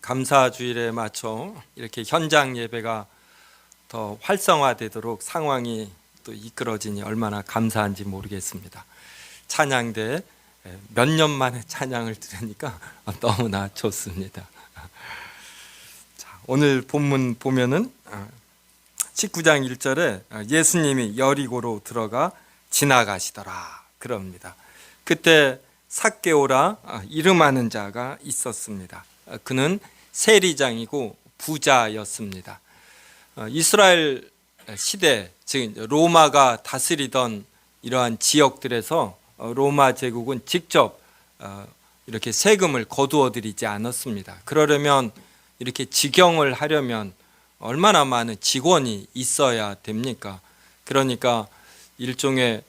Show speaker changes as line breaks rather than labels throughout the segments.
감사주일에 맞춰 이렇게 현장 예배가 더 활성화되도록 상황이 또 이끌어지니 얼마나 감사한지 모르겠습니다. 찬양대 몇 년 만에 찬양을 들으니까 너무나 좋습니다. 자, 오늘 본문 보면은 19장 1절에 예수님이 여리고로 들어가 지나가시더라 그럽니다. 그때 삭개오라 이름하는 자가 있었습니다. 그는 세리장이고 부자였습니다. 이스라엘 시대, 즉 로마가 다스리던 이러한 지역들에서 로마 제국은 직접 이렇게 세금을 거두어 들이지 않았습니다. 그러려면 이렇게 직영을 하려면 얼마나 많은 직원이 있어야 됩니까? 그러니까 일종의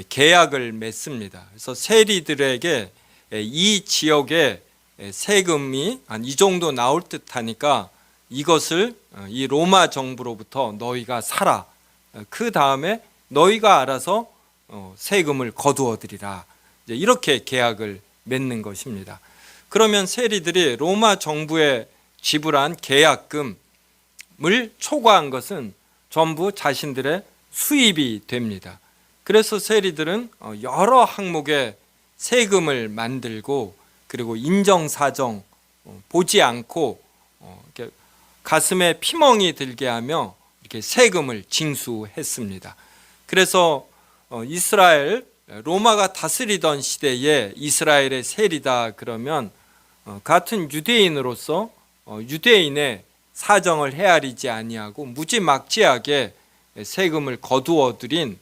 계약을 맺습니다. 그래서 세리들에게 이 지역에 세금이 한 이 정도 나올 듯 하니까 이것을 이 로마 정부로부터 너희가 사라. 그 다음에 너희가 알아서 세금을 거두어 드리라. 이렇게 계약을 맺는 것입니다. 그러면 세리들이 로마 정부에 지불한 계약금을 초과한 것은 전부 자신들의 수입이 됩니다. 그래서 세리들은 여러 항목의 세금을 만들고 그리고 인정사정 보지 않고 이렇게 가슴에 피멍이 들게 하며 이렇게 세금을 징수했습니다. 그래서 이스라엘 로마가 다스리던 시대에 이스라엘의 세리다 그러면 같은 유대인으로서 유대인의 사정을 헤아리지 아니하고 무지막지하게 세금을 거두어 들인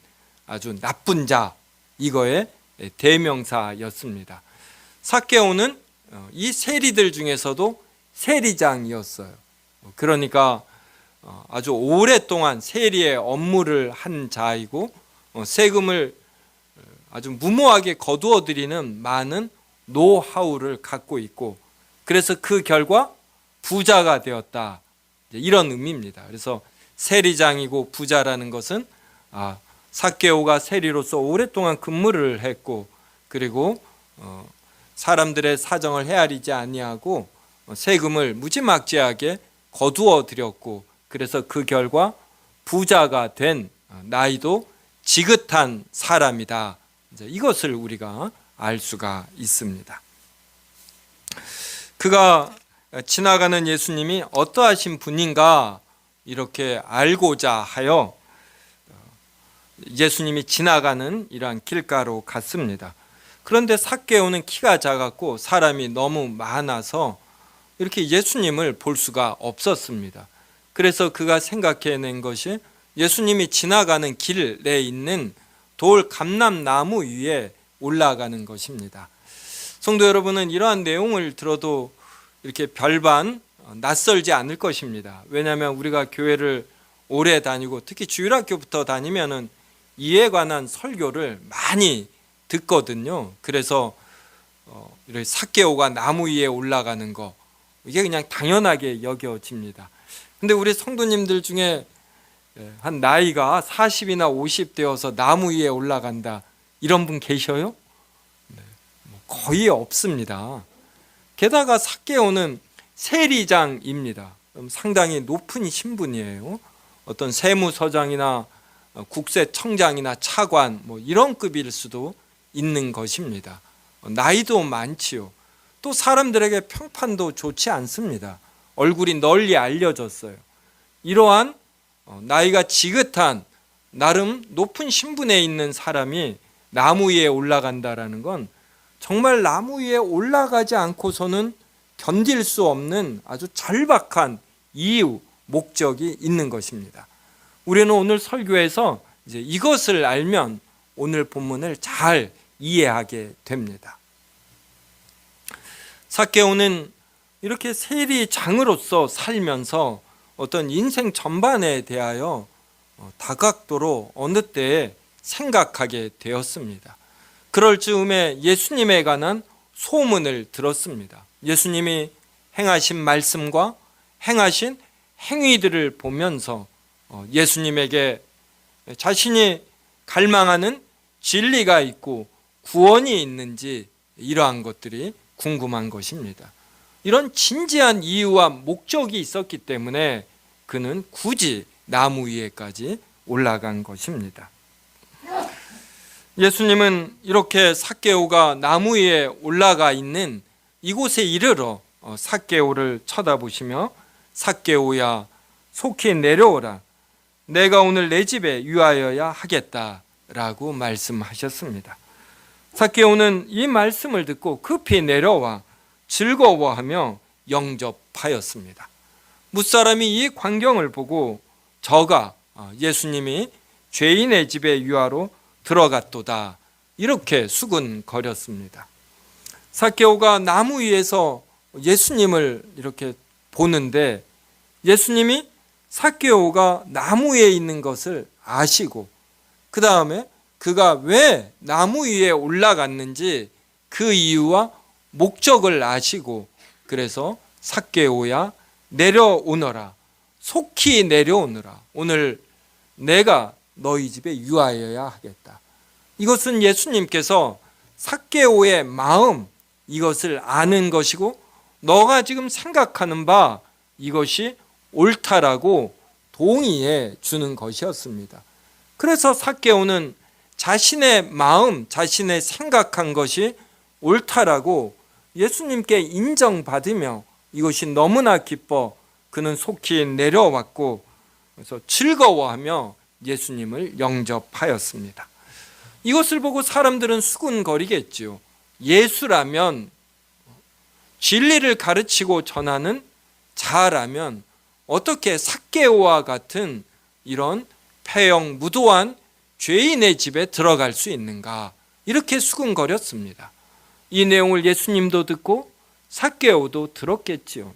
아주 나쁜 자, 이거의 대명사였습니다. 삭개오는 이 세리들 중에서도 세리장이었어요. 그러니까 아주 오랫동안 세리의 업무를 한 자이고 세금을 아주 무모하게 거두어 들이는 많은 노하우를 갖고 있고 그래서 그 결과 부자가 되었다, 이런 의미입니다. 그래서 세리장이고 부자라는 것은 삭개오가 세리로서 오랫동안 근무를 했고 그리고 사람들의 사정을 헤아리지 아니하고 세금을 무지막지하게 거두어 들였고 그래서 그 결과 부자가 된 나이도 지긋한 사람이다. 이것을 우리가 알 수가 있습니다. 그가 지나가는 예수님이 어떠하신 분인가 이렇게 알고자 하여 예수님이 지나가는 이러한 길가로 갔습니다. 그런데 삭개오는 키가 작았고 사람이 너무 많아서 이렇게 예수님을 볼 수가 없었습니다. 그래서 그가 생각해낸 것이 예수님이 지나가는 길에 있는 돌 감람나무 위에 올라가는 것입니다. 성도 여러분은 이러한 내용을 들어도 이렇게 별반 낯설지 않을 것입니다. 왜냐하면 우리가 교회를 오래 다니고 특히 주일학교부터 다니면은 이에 관한 설교를 많이 듣거든요. 그래서 이렇게 삭개오가 나무 위에 올라가는 거, 이게 그냥 당연하게 여겨집니다. 근데 우리 성도님들 중에 한 나이가 40이나 50 되어서 나무 위에 올라간다, 이런 분 계셔요? 거의 없습니다. 게다가 삭개오는 세리장입니다. 상당히 높은 신분이에요. 어떤 세무서장이나 국세청장이나 차관 이런 급일 수도 있는 것입니다. 나이도 많지요. 또 사람들에게 평판도 좋지 않습니다. 얼굴이 널리 알려졌어요. 이러한 나이가 지긋한 나름 높은 신분에 있는 사람이 나무 위에 올라간다라는 건 정말 나무 위에 올라가지 않고서는 견딜 수 없는 아주 절박한 이유, 목적이 있는 것입니다. 우리는 오늘 설교에서 이제 이것을 알면 오늘 본문을 잘 이해하게 됩니다. 삭개오는 이렇게 세리장으로서 살면서 어떤 인생 전반에 대하여 다각도로 어느 때에 생각하게 되었습니다. 그럴 즈음에 예수님에 관한 소문을 들었습니다. 예수님이 행하신 말씀과 행하신 행위들을 보면서 예수님에게 자신이 갈망하는 진리가 있고 구원이 있는지 이러한 것들이 궁금한 것입니다. 이런 진지한 이유와 목적이 있었기 때문에 그는 굳이 나무 위에까지 올라간 것입니다. 예수님은 이렇게 삭개오가 나무 위에 올라가 있는 이곳에 이르러 삭개오를 쳐다보시며 삭개오야 속히 내려오라, 내가 오늘 내 집에 유하여야 하겠다라고 말씀하셨습니다. 삭개오는 이 말씀을 듣고 급히 내려와 즐거워하며 영접하였습니다. 뭇사람이 이 광경을 보고 저가 예수님이 죄인의 집에 유하로 들어갔도다 이렇게 수군거렸습니다. 삭개오가 나무 위에서 예수님을 이렇게 보는데 예수님이 삭개오가 나무 위에 있는 것을 아시고 그 다음에 그가 왜 나무 위에 올라갔는지 그 이유와 목적을 아시고 그래서 삭개오야 내려오너라, 속히 내려오너라, 오늘 내가 너희 집에 유하여야 하겠다. 이것은 예수님께서 삭개오의 마음, 이것을 아는 것이고 너가 지금 생각하는 바 이것이 옳다라고 동의해 주는 것이었습니다. 그래서 삭개오는 자신의 마음, 자신의 생각한 것이 옳다라고 예수님께 인정받으며 이것이 너무나 기뻐 그는 속히 내려왔고 그래서 즐거워하며 예수님을 영접하였습니다. 이것을 보고 사람들은 수군거리겠지요. 예수라면, 진리를 가르치고 전하는 자라면 어떻게 삭개오와 같은 이런 폐영 무도한 죄인의 집에 들어갈 수 있는가, 이렇게 수군거렸습니다. 이 내용을 예수님도 듣고 삭개오도 들었겠지요.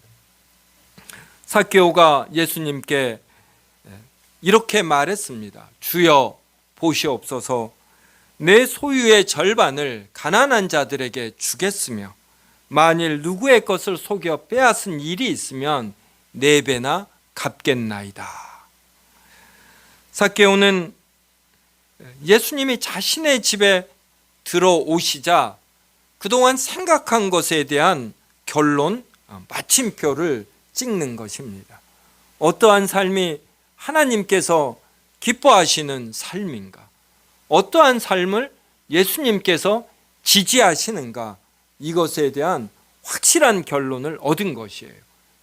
삭개오가 예수님께 이렇게 말했습니다. 주여 보시옵소서, 내 소유의 절반을 가난한 자들에게 주겠으며 만일 누구의 것을 속여 빼앗은 일이 있으면 4배나 갚겠나이다. 삭개오는 예수님이 자신의 집에 들어오시자 그동안 생각한 것에 대한 결론, 마침표를 찍는 것입니다. 어떠한 삶이 하나님께서 기뻐하시는 삶인가, 어떠한 삶을 예수님께서 지지하시는가, 이것에 대한 확실한 결론을 얻은 것이에요.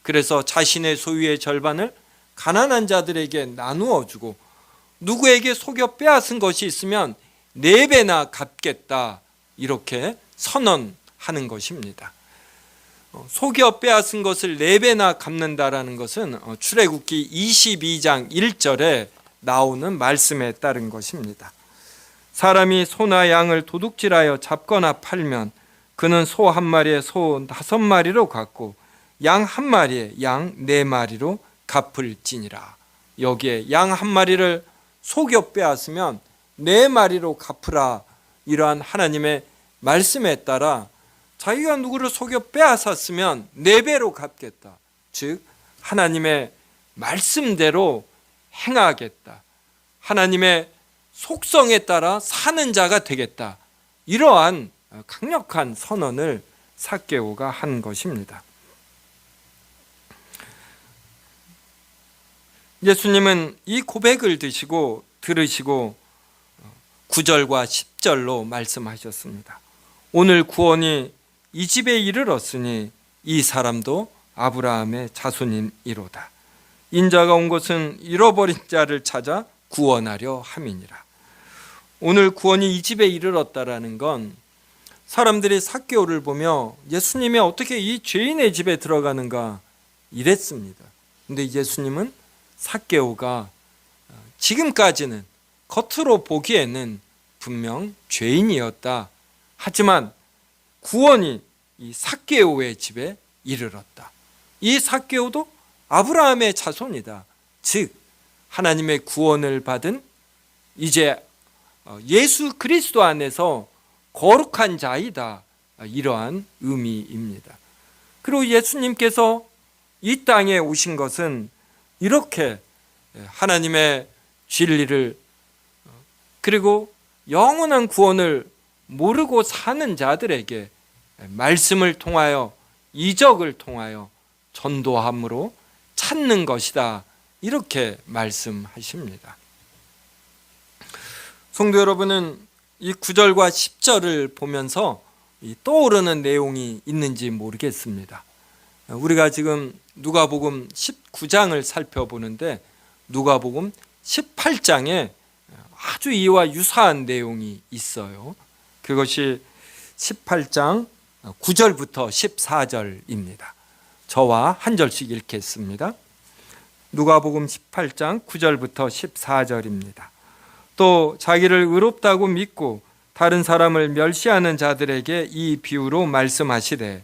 그래서 자신의 소유의 절반을 가난한 자들에게 나누어 주고 누구에게 속여 빼앗은 것이 있으면 4배나 갚겠다, 이렇게 선언하는 것입니다. 속여 빼앗은 것을 4배나 갚는다라는 것은 출애굽기 22장 1절에 나오는 말씀에 따른 것입니다. 사람이 소나 양을 도둑질하여 잡거나 팔면 그는 소 1마리에 소 5마리로 갚고 양 1마리에 양 4마리로 갚을지니라. 여기에 양 1마리를 속여 빼앗으면 4마리로 갚으라, 이러한 하나님의 말씀에 따라 자기가 누구를 속여 빼앗았으면 4배로 갚겠다, 즉 하나님의 말씀대로 행하겠다, 하나님의 속성에 따라 사는 자가 되겠다, 이러한 강력한 선언을 삭개오가 한 것입니다. 예수님은 이 고백을 들으시고 9절과 10절로 말씀하셨습니다. 오늘 구원이 이 집에 이르렀으니 이 사람도 아브라함의 자손이로다. 인자가 온 것은 잃어버린 자를 찾아 구원하려 함이니라. 오늘 구원이 이 집에 이르렀다라는 건 사람들이 삭개오를 보며 예수님이 어떻게 이 죄인의 집에 들어가는가 이랬습니다. 근데 예수님은 삭개오가 지금까지는 겉으로 보기에는 분명 죄인이었다, 하지만 구원이 이 삭개오의 집에 이르렀다. 이 삭개오도 아브라함의 자손이다, 즉 하나님의 구원을 받은 이제 예수 그리스도 안에서 거룩한 자이다, 이러한 의미입니다. 그리고 예수님께서 이 땅에 오신 것은 이렇게 하나님의 진리를 그리고 영원한 구원을 모르고 사는 자들에게 말씀을 통하여 이적을 통하여 전도함으로 찾는 것이다. 이렇게 말씀하십니다. 성도 여러분은 이 9절과 10절을 보면서 떠오르는 내용이 있는지 모르겠습니다. 우리가 지금 누가복음 19장을 살펴보는데 누가복음 18장에 아주 이와 유사한 내용이 있어요. 그것이 18장 9절부터 14절입니다. 저와 한 절씩 읽겠습니다. 누가복음 18장 9절부터 14절입니다. 또 자기를 의롭다고 믿고 다른 사람을 멸시하는 자들에게 이 비유로 말씀하시되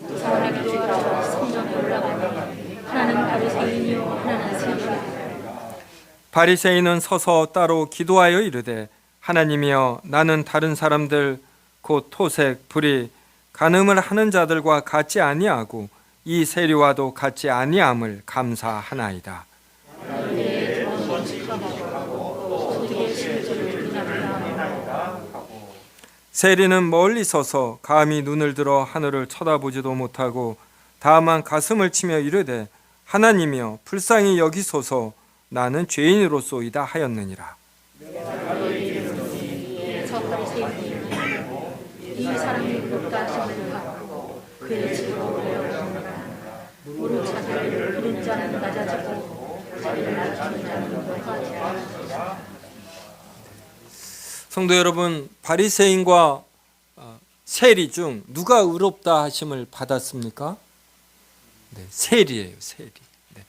두 사람이 들어가서 성전에 올라가니 하나는 바리새인이요 하나는 세리요.
바리새인은 서서 따로 기도하여 이르되 하나님이여 나는 다른 사람들 곧 토색, 불의, 간음을 하는 자들과 같지 아니하고 이 세리와도 같지 아니함을 감사하나이다. 세리는 멀리 서서 감히 눈을 들어 하늘을 쳐다보지도 못하고 다만 가슴을 치며 이르되 하나님이여 불쌍히 여기소서 나는 죄인으로소이다 하였느니라.
저 바리새인이 이 사람이 의롭다 하심을 받고 그의 집으로 올라오니라. 모른 자들을 부른 자는 낮아지고 자기를 낮추는 자는 높아지라.
성도 여러분, 바리새인과 세리 중 누가 의롭다 하심을 받았습니까? 네, 세리예요, 세리. 네.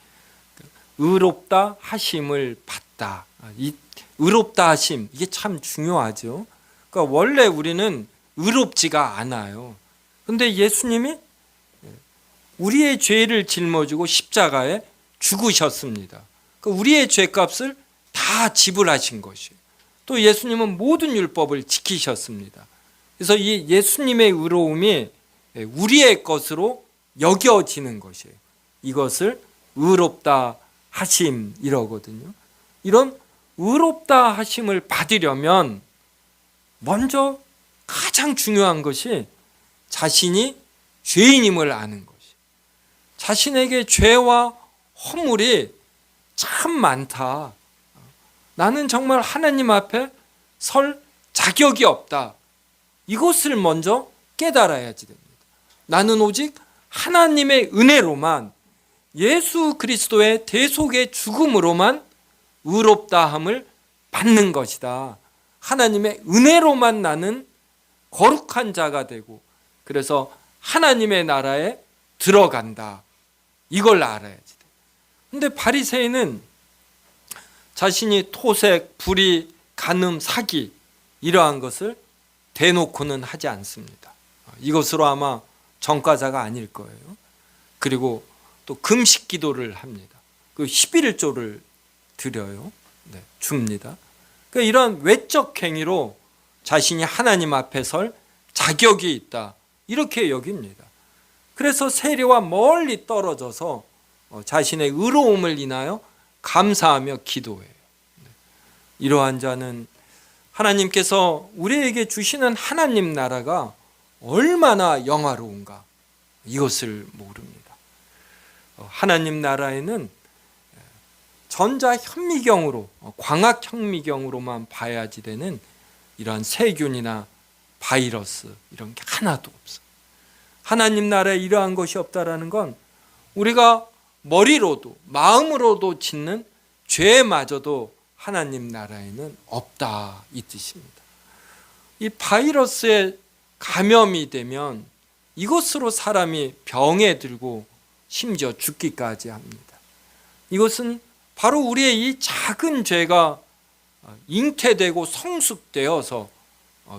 의롭다 하심을 받다. 이 의롭다 하심, 이게 참 중요하죠. 그러니까 원래 우리는 의롭지가 않아요. 그런데 예수님이 우리의 죄를 짊어지고 십자가에 죽으셨습니다. 그러니까 우리의 죄값을 다 지불하신 것이에요. 또 예수님은 모든 율법을 지키셨습니다. 그래서 이 예수님의 의로움이 우리의 것으로 여겨지는 것이에요. 이것을 의롭다 하심이라거든요. 이런 의롭다 하심을 받으려면 먼저 가장 중요한 것이 자신이 죄인임을 아는 것이에요. 자신에게 죄와 허물이 참 많다. 나는 정말 하나님 앞에 설 자격이 없다. 이것을 먼저 깨달아야지 됩니다. 나는 오직 하나님의 은혜로만 예수 그리스도의 대속의 죽음으로만 의롭다함을 받는 것이다. 하나님의 은혜로만 나는 거룩한 자가 되고 그래서 하나님의 나라에 들어간다. 이걸 알아야지 돼. 근데 바리새인은 자신이 토색, 불의, 간음, 사기 이러한 것을 대놓고는 하지 않습니다. 이것으로 아마 전과자가 아닐 거예요. 그리고 또 금식 기도를 합니다. 그 11조를 드려요. 네, 줍니다. 그러니까 이런 외적 행위로 자신이 하나님 앞에 설 자격이 있다. 이렇게 여깁니다. 그래서 세리와 멀리 떨어져서 자신의 의로움을 인하여 감사하며 기도해요. 이러한 자는 하나님께서 우리에게 주시는 하나님 나라가 얼마나 영화로운가 이것을 모릅니다. 하나님 나라에는 전자현미경으로 광학현미경으로만 봐야지 되는 이러한 세균이나 바이러스 이런 게 하나도 없어요. 하나님 나라에 이러한 것이 없다라는 건 우리가 머리로도 마음으로도 짓는 죄마저도 하나님 나라에는 없다 이 뜻입니다. 이 바이러스에 감염이 되면 이것으로 사람이 병에 들고 심지어 죽기까지 합니다. 이것은 바로 우리의 이 작은 죄가 잉태되고 성숙되어서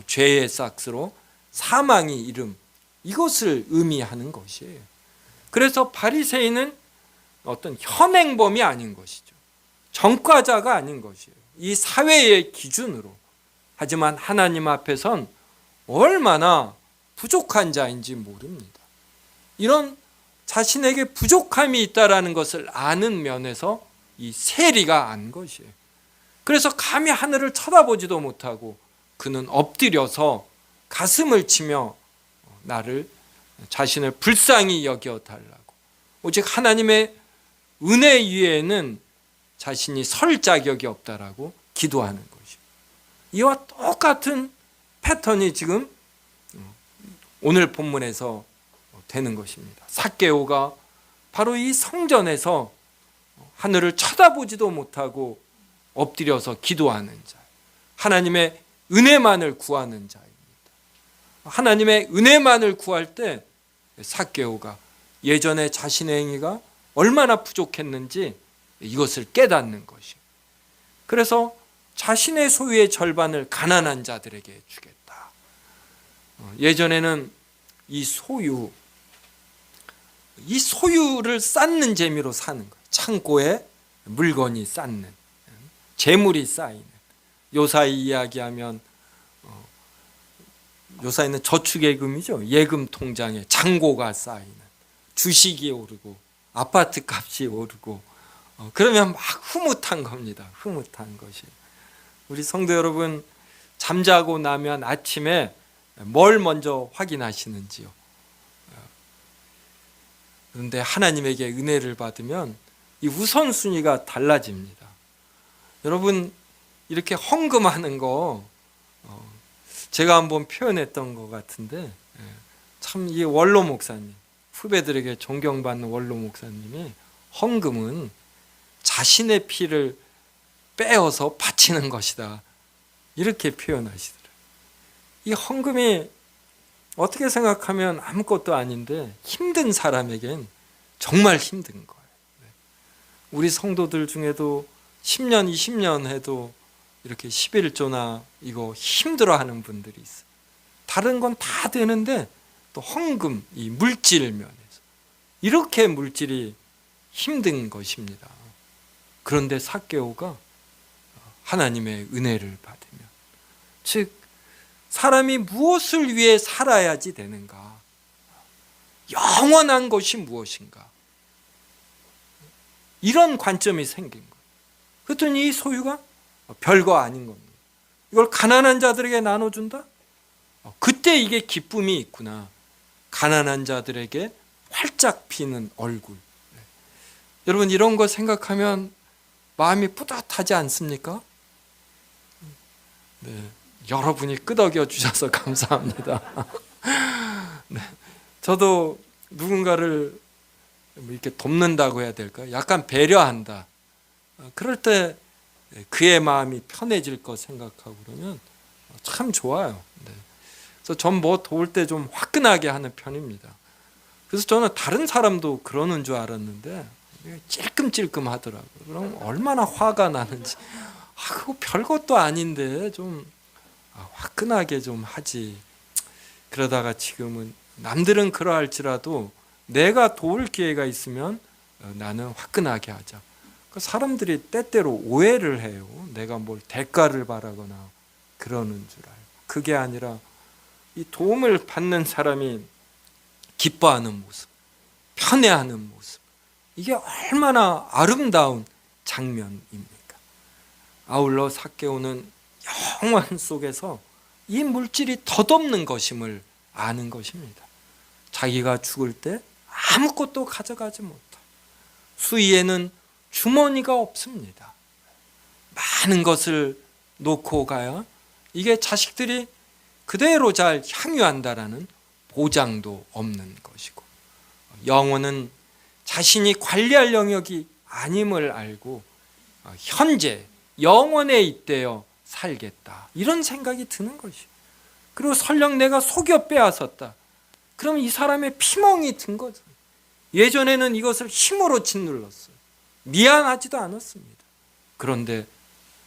죄의 싹스로 사망이 이름 이것을 의미하는 것이에요. 그래서 바리새인은 어떤 현행범이 아닌 것이죠. 전과자가 아닌 것이에요. 이 사회의 기준으로. 하지만 하나님 앞에선 얼마나 부족한 자인지 모릅니다. 이런 자신에게 부족함이 있다라는 것을 아는 면에서 이 세리가 안 것이에요. 그래서 감히 하늘을 쳐다보지도 못하고 그는 엎드려서 가슴을 치며 나를 자신을 불쌍히 여겨 달라고, 오직 하나님의 은혜 위에는 자신이 설 자격이 없다라고 기도하는 것이죠. 이와 똑같은 패턴이 지금 오늘 본문에서 되는 것입니다. 삭개오가 바로 이 성전에서 하늘을 쳐다보지도 못하고 엎드려서 기도하는 자, 하나님의 은혜만을 구하는 자입니다. 하나님의 은혜만을 구할 때 삭개오가 예전에 자신의 행위가 얼마나 부족했는지 이것을 깨닫는 것이에요. 그래서 자신의 소유의 절반을 가난한 자들에게 주겠다. 예전에는 이 소유를 쌓는 재미로 사는 거예요. 창고에 물건이 쌓는, 재물이 쌓이는. 요사이 이야기하면 요사이는 저축예금이죠. 예금 통장에 잔고가 쌓이는, 주식이 오르고 아파트 값이 오르고 그러면 막 흐뭇한 겁니다. 흐뭇한 것이. 우리 성도 여러분, 잠자고 나면 아침에 뭘 먼저 확인하시는지요? 그런데 하나님에게 은혜를 받으면 이 우선순위가 달라집니다. 여러분, 이렇게 헌금하는 거 제가 한번 표현했던 것 같은데, 참 이 원로 목사님, 후배들에게 존경받는 원로 목사님이 헌금은 자신의 피를 빼어서 바치는 것이다, 이렇게 표현하시더라고요. 이 헌금이 어떻게 생각하면 아무것도 아닌데 힘든 사람에겐 정말 힘든 거예요. 우리 성도들 중에도 10년, 20년 해도 이렇게 11조나 이거 힘들어하는 분들이 있어요. 다른 건 다 되는데 또 헌금, 이 물질 면에서 이렇게 물질이 힘든 것입니다. 그런데 삭개오가 하나님의 은혜를 받으면, 즉 사람이 무엇을 위해 살아야지 되는가, 영원한 것이 무엇인가, 이런 관점이 생긴 거예요. 그랬더니 이 소유가 별거 아닌 겁니다. 이걸 가난한 자들에게 나눠준다? 그때 이게 기쁨이 있구나. 가난한 자들에게 활짝 피는 얼굴. 여러분, 이런 거 생각하면 마음이 뿌듯하지 않습니까? 네, 여러분이 끄덕여 주셔서 감사합니다. 네, 저도 누군가를 이렇게 돕는다고 해야 될까요? 약간 배려한다. 그럴 때 그의 마음이 편해질 것 생각하고 그러면 참 좋아요. 네. 그래서 전 뭐 도울 때 좀 화끈하게 하는 편입니다. 그래서 저는 다른 사람도 그러는 줄 알았는데 찔끔찔끔 하더라고요. 그럼 얼마나 화가 나는지. 그거 별것도 아닌데 좀 화끈하게 좀 하지. 그러다가 지금은 남들은 그러할지라도 내가 도울 기회가 있으면 나는 화끈하게 하자. 사람들이 때때로 오해를 해요. 내가 뭘 대가를 바라거나 그러는 줄 알고. 그게 아니라 이 도움을 받는 사람이 기뻐하는 모습, 편애하는 모습, 이게 얼마나 아름다운 장면입니까? 아울러 삭개오는 영원 속에서 이 물질이 덧없는 것임을 아는 것입니다. 자기가 죽을 때 아무것도 가져가지 못하고 수위에는 주머니가 없습니다. 많은 것을 놓고 가야 이게 자식들이 그대로 잘 향유한다라는 보장도 없는 것이고, 영혼은 자신이 관리할 영역이 아님을 알고 현재 영원에 잇대어 살겠다, 이런 생각이 드는 것이에요. 그리고 설령 내가 속여 빼앗았다, 그럼 이 사람의 피멍이 든 거죠. 예전에는 이것을 힘으로 짓눌렀어요. 미안하지도 않았습니다. 그런데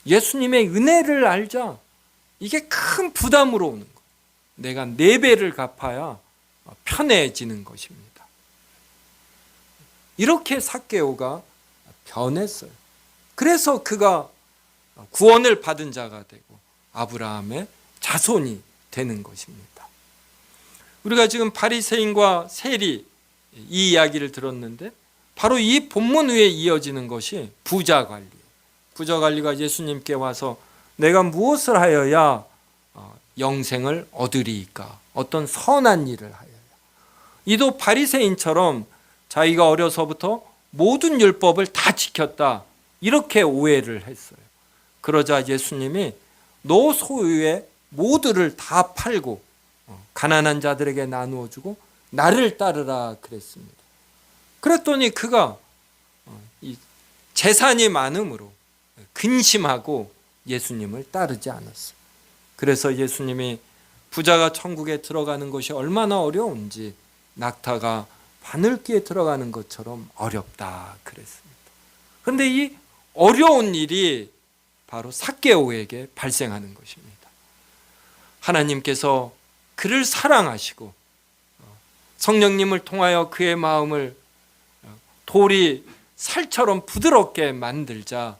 예수님의 은혜를 알자 이게 큰 부담으로 오는 거예요. 내가 4배를 갚아야 편해지는 것입니다. 이렇게 삭개오가 변했어요. 그래서 그가 구원을 받은 자가 되고 아브라함의 자손이 되는 것입니다. 우리가 지금 바리새인과 세리 이 이야기를 들었는데 바로 이 본문 위에 이어지는 것이 부자 관리. 부자 관리가 예수님께 와서 내가 무엇을 하여야 영생을 얻으리이까? 어떤 선한 일을 하여야. 이도 바리새인처럼 자기가 어려서부터 모든 율법을 다 지켰다, 이렇게 오해를 했어요. 그러자 예수님이 너 소유의 모두를 다 팔고 가난한 자들에게 나누어 주고 나를 따르라 그랬습니다. 그랬더니 그가 이 재산이 많음으로 근심하고 예수님을 따르지 않았어요. 그래서 예수님이 부자가 천국에 들어가는 것이 얼마나 어려운지 낙타가 바늘귀에 들어가는 것처럼 어렵다 그랬습니다. 그런데 이 어려운 일이 바로 삭개오에게 발생하는 것입니다. 하나님께서 그를 사랑하시고 성령님을 통하여 그의 마음을 돌이 살처럼 부드럽게 만들자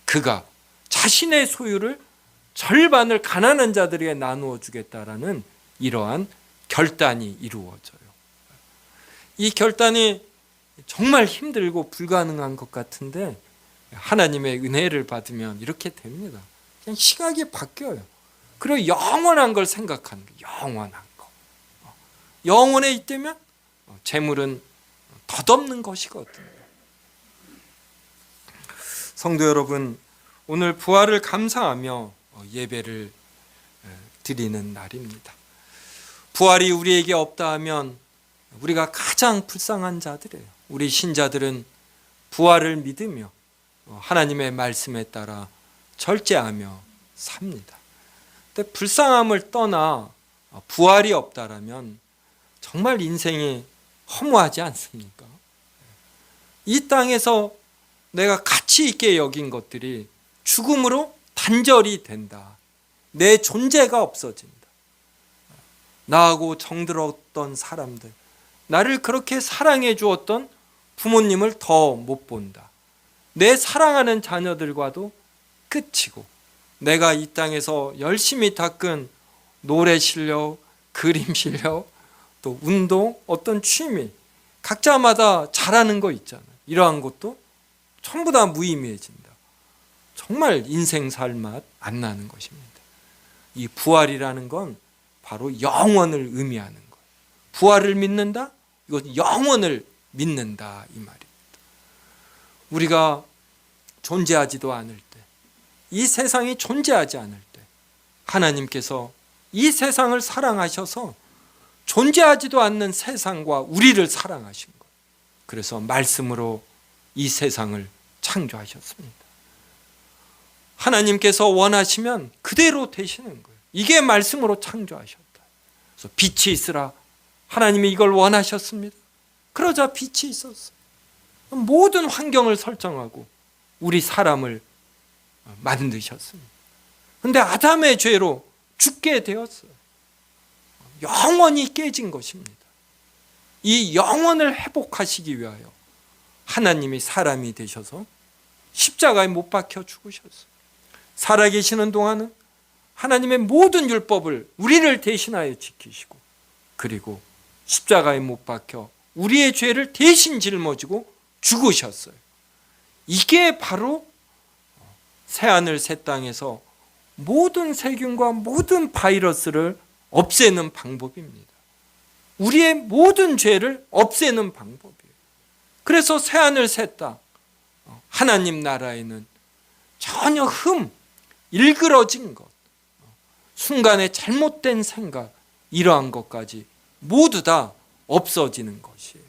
그가 자신의 소유를 절반을 가난한 자들에게 나누어 주겠다라는 이러한 결단이 이루어져요. 이 결단이 정말 힘들고 불가능한 것 같은데 하나님의 은혜를 받으면 이렇게 됩니다. 그냥 시각이 바뀌어요. 그리고 영원한 걸 생각하는 거예요. 영원한 거. 영원에 있다면 재물은 덧없는 것이거든요. 성도 여러분, 오늘 부활을 감사하며 예배를 드리는 날입니다. 부활이 우리에게 없다 하면 우리가 가장 불쌍한 자들이에요. 우리 신자들은 부활을 믿으며 하나님의 말씀에 따라 절제하며 삽니다. 근데 불쌍함을 떠나 부활이 없다라면 정말 인생이 허무하지 않습니까? 이 땅에서 내가 가치 있게 여긴 것들이 죽음으로 단절이 된다. 내 존재가 없어진다. 나하고 정들었던 사람들, 나를 그렇게 사랑해 주었던 부모님을 더 못 본다. 내 사랑하는 자녀들과도 끝이고, 내가 이 땅에서 열심히 닦은 노래 실력, 그림 실력, 또 운동, 어떤 취미, 각자마다 잘하는 거 있잖아요. 이러한 것도 전부 다 무의미해진다. 정말 인생 살 맛 안 나는 것입니다. 이 부활이라는 건 바로 영원을 의미하는 거예요. 부활을 믿는다? 이건 영원을 믿는다 이 말입니다. 우리가 존재하지도 않을 때, 이 세상이 존재하지 않을 때 하나님께서 이 세상을 사랑하셔서 존재하지도 않는 세상과 우리를 사랑하신 거예요. 그래서 말씀으로 이 세상을 창조하셨습니다. 하나님께서 원하시면 그대로 되시는 거예요. 이게 말씀으로 창조하셨다. 그래서 빛이 있으라. 하나님이 이걸 원하셨습니다. 그러자 빛이 있었어요. 모든 환경을 설정하고 우리 사람을 만드셨습니다. 그런데 아담의 죄로 죽게 되었어요. 영원히 깨진 것입니다. 이 영원을 회복하시기 위하여 하나님이 사람이 되셔서 십자가에 못 박혀 죽으셨어요. 살아계시는 동안은 하나님의 모든 율법을 우리를 대신하여 지키시고, 그리고 십자가에 못 박혀 우리의 죄를 대신 짊어지고 죽으셨어요. 이게 바로 새하늘 새 땅에서 모든 세균과 모든 바이러스를 없애는 방법입니다. 우리의 모든 죄를 없애는 방법이에요. 그래서 새하늘 새 땅, 하나님 나라에는 전혀 일그러진 것, 순간의 잘못된 생각, 이러한 것까지 모두 다 없어지는 것이에요.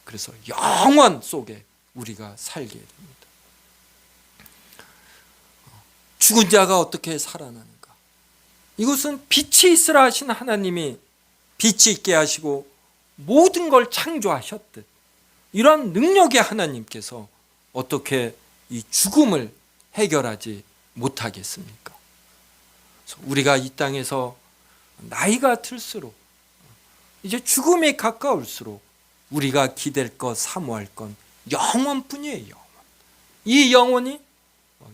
그래서 영원 속에 우리가 살게 됩니다. 죽은 자가 어떻게 살아나는가? 이것은 빛이 있으라 하신 하나님이 빛이 있게 하시고 모든 걸 창조하셨듯, 이러한 능력의 하나님께서 어떻게 이 죽음을 해결하지 못하겠습니까? 우리가 이 땅에서 나이가 들수록, 이제 죽음이 가까울수록 우리가 기댈 것, 사모할 건 영원뿐이에요. 영원. 이 영원이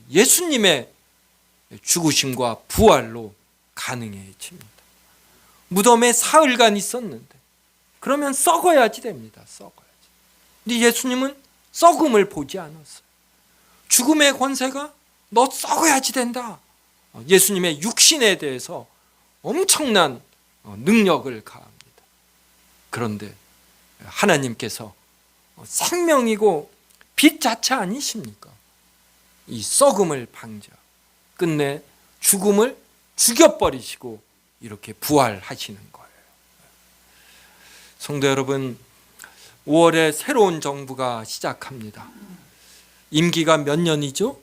예수님의 죽으심과 부활로 가능해집니다. 무덤에 사흘간 있었는데 그러면 썩어야지 됩니다. 썩어야지. 근데 예수님은 썩음을 보지 않았어요. 죽음의 권세가 너 썩어야지 된다. 예수님의 육신에 대해서 엄청난 능력을 가합니다. 그런데 하나님께서 생명이고 빛 자체 아니십니까? 이 썩음을 방자, 끝내 죽음을 죽여버리시고 이렇게 부활하시는 거예요. 성도 여러분, 5월에 새로운 정부가 시작합니다. 임기가 몇 년이죠?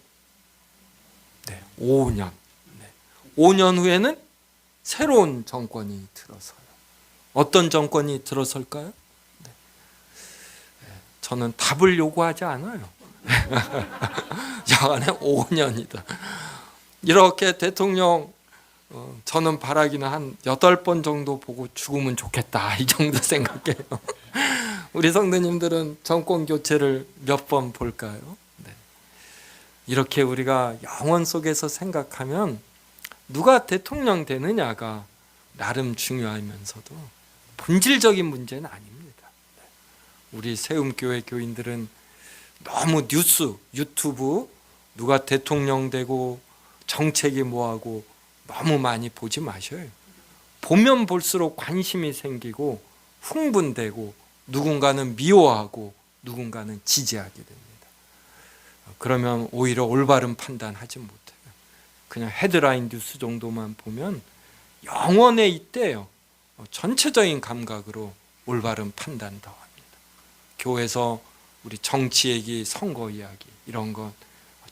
네, 5년. 네. 5년 후에는 새로운 정권이 들어서요. 어떤 정권이 들어설까요? 네. 저는 답을 요구하지 않아요. 여간에 5년이다. 이렇게 대통령 저는 바라기는 한 8번 정도 보고 죽으면 좋겠다, 이 정도 생각해요. 우리 성도님들은 정권 교체를 몇 번 볼까요? 네. 이렇게 우리가 영원 속에서 생각하면 누가 대통령 되느냐가 나름 중요하면서도 본질적인 문제는 아닙니다. 우리 세움교회 교인들은 너무 뉴스, 유튜브 누가 대통령 되고 정책이 뭐하고 너무 많이 보지 마셔요. 보면 볼수록 관심이 생기고 흥분되고 누군가는 미워하고 누군가는 지지하게 됩니다. 그러면 오히려 올바른 판단하지 못해요. 그냥 헤드라인 뉴스 정도만 보면 영원에 있대요. 전체적인 감각으로 올바른 판단 더 합니다. 교회에서 우리 정치 얘기, 선거 이야기 이런 건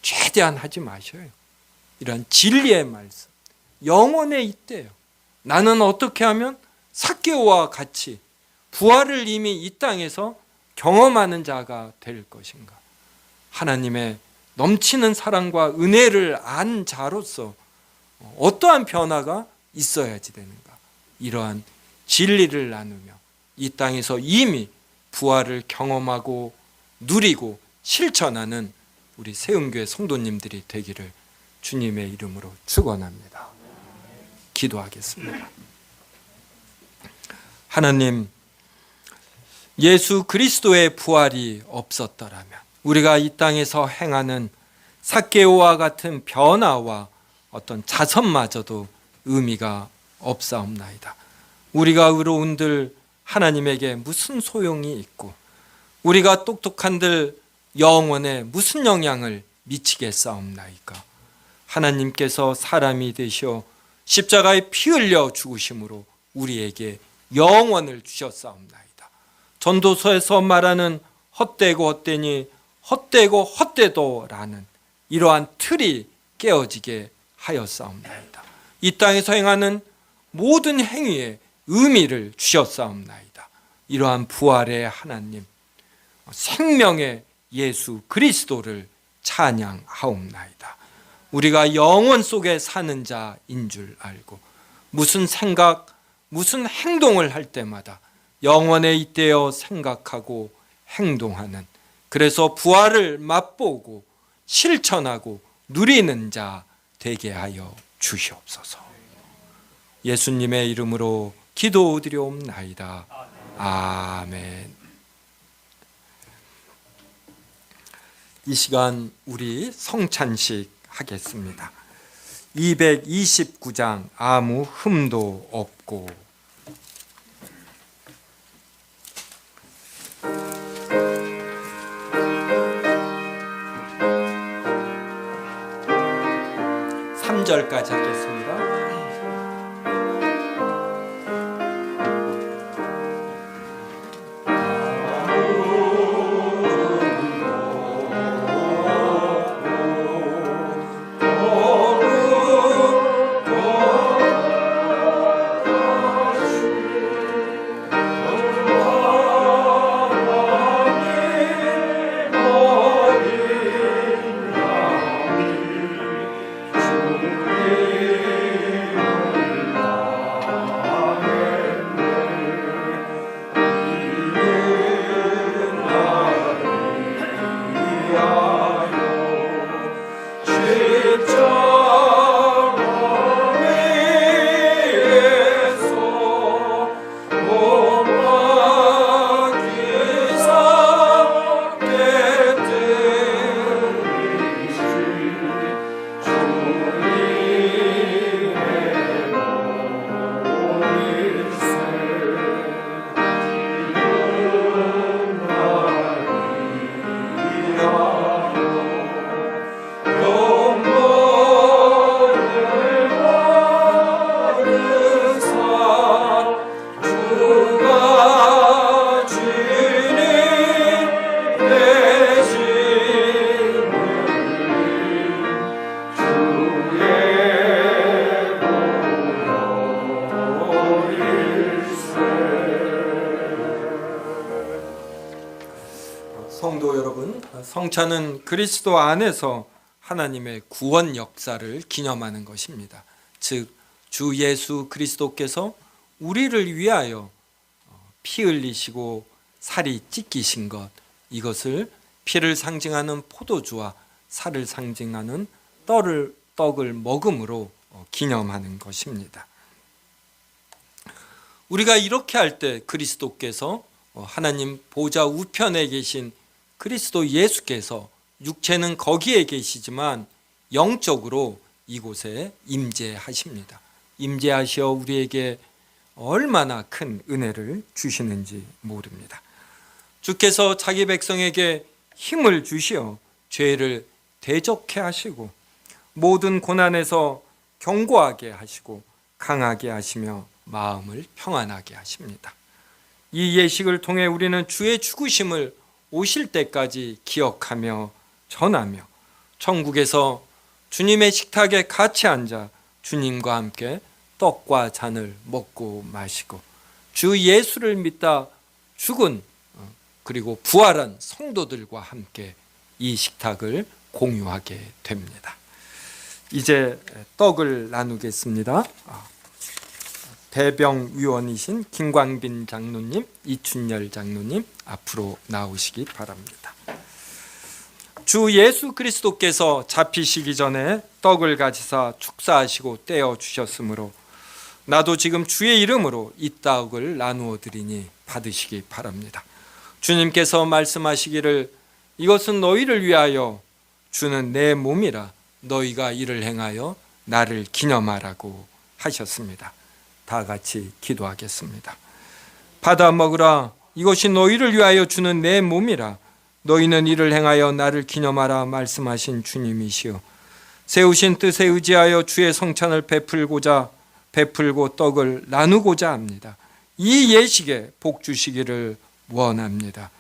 최대한 하지 마셔요. 이런 진리의 말씀 영원에 있대요. 나는 어떻게 하면 삭개오와 같이 부활을 이미 이 땅에서 경험하는 자가 될 것인가? 하나님의 넘치는 사랑과 은혜를 안 자로서 어떠한 변화가 있어야지 되는가? 이러한 진리를 나누며 이 땅에서 이미 부활을 경험하고 누리고 실천하는 우리 세움교회 성도님들이 되기를 주님의 이름으로 축원합니다. 기도하겠습니다. 하나님, 예수 그리스도의 부활이 없었더라면 우리가 이 땅에서 행하는 삭개오와 같은 변화와 어떤 자선마저도 의미가 없사옵나이다. 우리가 의로운들 하나님에게 무슨 소용이 있고 우리가 똑똑한들 영원에 무슨 영향을 미치겠사옵나이까. 하나님께서 사람이 되셔 십자가에 피 흘려 죽으심으로 우리에게 영원을 주셨사옵나이다. 전도서에서 말하는 헛되고 헛되니 헛되고 헛되도라는 이러한 틀이 깨어지게 하였사옵나이다. 이 땅에서 행하는 모든 행위에 의미를 주셨사옵나이다. 이러한 부활의 하나님, 생명의 예수 그리스도를 찬양하옵나이다. 우리가 영원 속에 사는 자인 줄 알고 무슨 생각, 무슨 행동을 할 때마다 영원에 잇대어 생각하고 행동하는, 그래서 부활을 맛보고 실천하고 누리는 자 되게 하여 주시옵소서. 예수님의 이름으로 기도드리옵나이다. 아멘. 이 시간 우리 성찬식 하겠습니다. 229장 아무 흠도 없고. 삼 절까지 하겠습니다. 성도 여러분, 성찬은 그리스도 안에서 하나님의 구원 역사를 기념하는 것입니다. 즉, 주 예수 그리스도께서 우리를 위하여 피 흘리시고 살이 찢기신 것, 이것을 피를 상징하는 포도주와 살을 상징하는 떡을 먹음으로 기념하는 것입니다. 우리가 이렇게 할 때 그리스도께서 하나님 보좌 우편에 계신 그리스도 예수께서 육체는 거기에 계시지만 영적으로 이곳에 임재하십니다. 임재하시어 우리에게 얼마나 큰 은혜를 주시는지 모릅니다. 주께서 자기 백성에게 힘을 주시어 죄를 대적해 하시고 모든 고난에서 견고하게 하시고 강하게 하시며 마음을 평안하게 하십니다. 이 예식을 통해 우리는 주의 죽으심을 오실 때까지 기억하며 전하며 천국에서 주님의 식탁에 같이 앉아 주님과 함께 떡과 잔을 먹고 마시고 주 예수를 믿다 죽은 그리고 부활한 성도들과 함께 이 식탁을 공유하게 됩니다. 이제 떡을 나누겠습니다. 대병위원이신 김광빈 장로님, 이춘열 장로님 앞으로 나오시기 바랍니다. 주 예수 그리스도께서 잡히시기 전에 떡을 가지사 축사하시고 떼어 주셨으므로 나도 지금 주의 이름으로 이 떡을 나누어 드리니 받으시기 바랍니다. 주님께서 말씀하시기를 이것은 너희를 위하여 주는 내 몸이라 너희가 이를 행하여 나를 기념하라고 하셨습니다. 다 같이 기도하겠습니다. 받아 먹으라. 이것이 너희를 위하여 주는 내 몸이라 너희는 이를 행하여 나를 기념하라 말씀하신 주님이시여, 세우신 뜻에 의지하여 주의 성찬을 베풀고 떡을 나누고자 합니다. 이 예식에 복 주시기를 원합니다.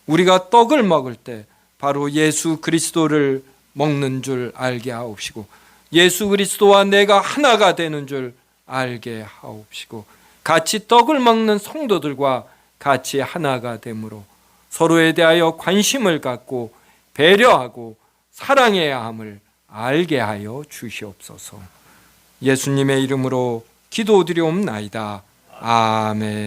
우리가 떡을 먹을 때 바로 예수 그리스도를 먹는 줄 알게 하옵시고 예수 그리스도와 내가 하나가 되는 줄 알게 하옵시고 같이 떡을 먹는 성도들과 같이 하나가 되므로 서로에 대하여 관심을 갖고 배려하고 사랑해야 함을 알게 하여 주시옵소서. 예수님의 이름으로 기도드리옵나이다. 아멘.